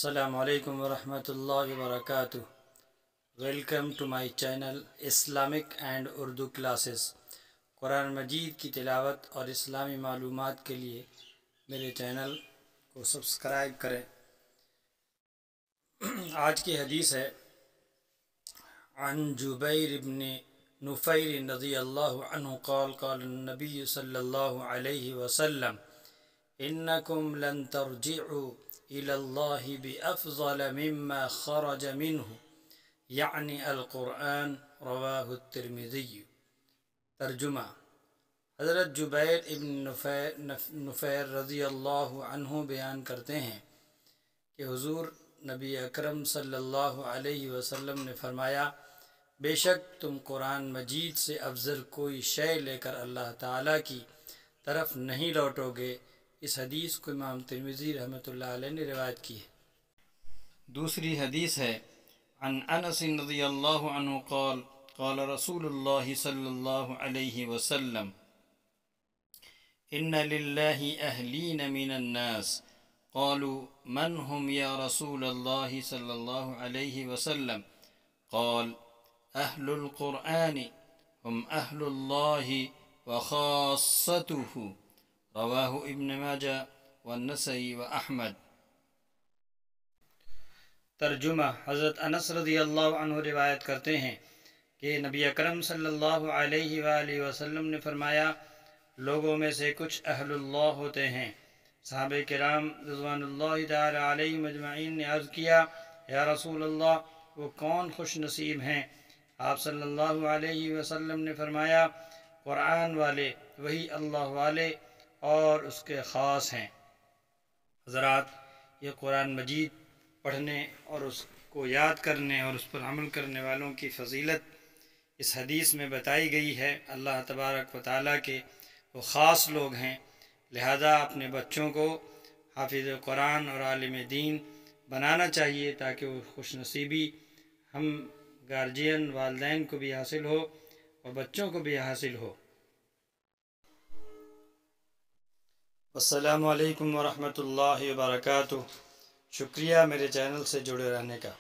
السلام علیکم ورحمۃ اللہ وبرکاتہ۔ Welcome to my channel Islamic and Urdu classes. قرآن مجید کی تلاوت اور اسلامی معلومات کے لیے میرے چینل کو سبسکرائب کریں۔ آج کی حدیث ہے عن جبیر بن نفیر رضی اللہ عنہ قال قال النبی صلی اللہ علیہ وسلم انکم لن ترجعوا إلى الله بأفضل مما خرج منه يعني القرآن رواہ الترمذی۔ ترجمہ: حضرت جبیر ابن نفیر رضی اللہ عنہ بیان کرتے ہیں کہ حضور نبی اکرم صلی اللہ علیہ وسلم نے فرمایا، بے شک تم قرآن مجید سے افضل کوئی شے لے کر اللہ تعالیٰ کی طرف نہیں لوٹو گے۔ اس حدیث کو امام ترمذی رحمۃ اللہ علیہ نے روایت کی ہے۔ دوسری حدیث ہے عن انس رضی اللہ عنہ قال قال رسول اللہ صلی اللہ علیہ وسلم ان للہ اہلین من الناس قالوا من هم یا رسول اللہ صلی اللہ علیہ وسلم قال اہل القرآن هم اہل اللہ وخاصته رواہ ابن ماجہ والنسائی واحمد۔ ترجمہ: حضرت انس رضی اللہ عنہ روایت کرتے ہیں کہ نبی اکرم صلی اللہ علیہ وآلہ وسلم نے فرمایا، لوگوں میں سے کچھ اہل اللہ ہوتے ہیں۔ صحابہ کرام رضوان اللہ تعالی علیہم اجمعین نے عرض کیا، یا رسول اللہ، وہ کون خوش نصیب ہیں؟ آپ صلی اللہ علیہ وسلم نے فرمایا، قرآن والے، وہی اللہ والے اور اس کے خاص ہیں۔ حضرات، یہ قرآن مجید پڑھنے اور اس کو یاد کرنے اور اس پر عمل کرنے والوں کی فضیلت اس حدیث میں بتائی گئی ہے۔ اللہ تبارک و تعالیٰ کے وہ خاص لوگ ہیں، لہذا اپنے بچوں کو حافظ قرآن اور عالم دین بنانا چاہیے تاکہ وہ خوش نصیبی ہم گارجین والدین کو بھی حاصل ہو اور بچوں کو بھی حاصل ہو۔ السلام علیکم ورحمۃ اللہ وبرکاتہ۔ شکریہ میرے چینل سے جڑے رہنے کا۔